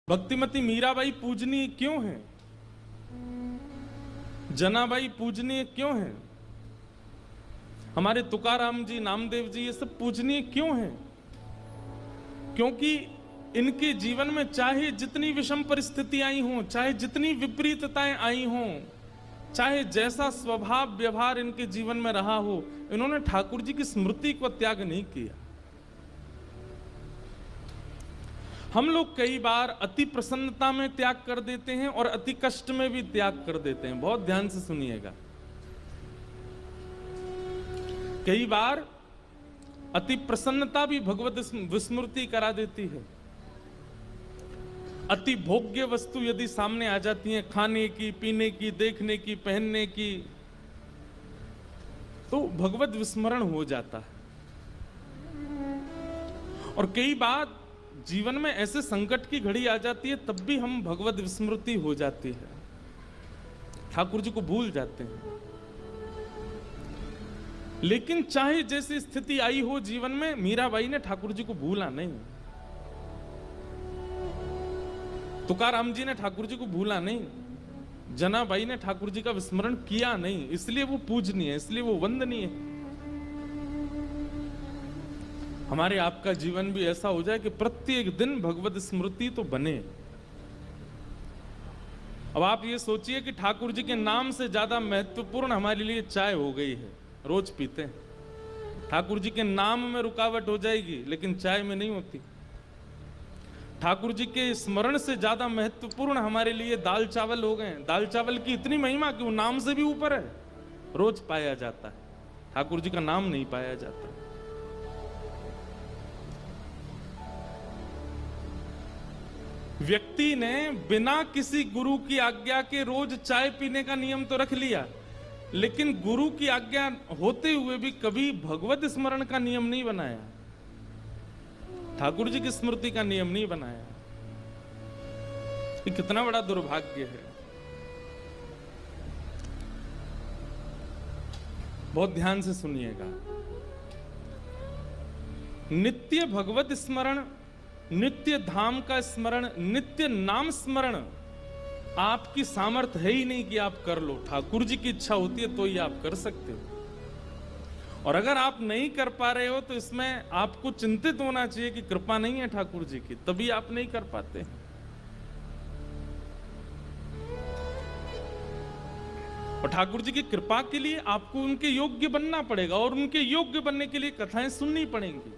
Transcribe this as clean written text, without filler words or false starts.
भक्तिमती मीराबाई पूजनीय क्यों है? जनाबाई पूजनीय क्यों है? हमारे तुकाराम जी, नामदेव जी, ये सब पूजनीय क्यों है? क्योंकि इनके जीवन में चाहे जितनी विषम परिस्थिति आई हों, चाहे जितनी विपरीतताएं आई हों, चाहे जैसा स्वभाव व्यवहार इनके जीवन में रहा हो, इन्होंने ठाकुर जी की स्मृति को त्याग नहीं किया। हम लोग कई बार अति प्रसन्नता में त्याग कर देते हैं और अति कष्ट में भी त्याग कर देते हैं। बहुत ध्यान से सुनिएगा। कई बार अति प्रसन्नता भी भगवत विस्मृति करा देती है। अति भोग्य वस्तु यदि सामने आ जाती है, खाने की, पीने की, देखने की, पहनने की, तो भगवत विस्मरण हो जाता है। और कई बार जीवन में ऐसे संकट की घड़ी आ जाती है, तब भी हम भगवत विस्मृति हो जाती है, ठाकुर जी को भूल जाते हैं। लेकिन चाहे जैसी स्थिति आई हो जीवन में, मीराबाई ने ठाकुर जी को भूला नहीं। तुकाराम जी ने ठाकुर जी को भूला नहीं, जनाबाई ने ठाकुर जी का विस्मरण किया नहीं, इसलिए वो पूजनीय है, इसलिए वो वंदनीय है। हमारे आपका जीवन भी ऐसा हो जाए कि प्रत्येक दिन भगवत स्मृति तो बने। अब आप ये सोचिए कि ठाकुर जी के नाम से ज्यादा महत्वपूर्ण हमारे लिए चाय हो गई है, रोज पीते हैं। ठाकुर जी के नाम में रुकावट हो जाएगी, लेकिन चाय में नहीं होती। ठाकुर जी के स्मरण से ज्यादा महत्वपूर्ण हमारे लिए दाल चावल हो गए। दाल चावल की इतनी महिमा कि वो नाम से भी ऊपर है, रोज पाया जाता है, ठाकुर जी का नाम नहीं पाया जाता। व्यक्ति ने बिना किसी गुरु की आज्ञा के रोज चाय पीने का नियम तो रख लिया, लेकिन गुरु की आज्ञा होते हुए भी कभी भगवत स्मरण का नियम नहीं बनाया, ठाकुर जी की स्मृति का नियम नहीं बनाया। ये कितना बड़ा दुर्भाग्य है। बहुत ध्यान से सुनिएगा। नित्य भगवत स्मरण, नित्य धाम का स्मरण, नित्य नाम स्मरण आपकी सामर्थ्य है ही नहीं कि आप कर लो। ठाकुर जी की इच्छा होती है तो ही आप कर सकते हो। और अगर आप नहीं कर पा रहे हो तो इसमें आपको चिंतित होना चाहिए कि कृपा नहीं है ठाकुर जी की, तभी आप नहीं कर पाते। और ठाकुर जी की कृपा के लिए आपको उनके योग्य बनना पड़ेगा, और उनके योग्य बनने के लिए कथाएं सुननी पड़ेंगी।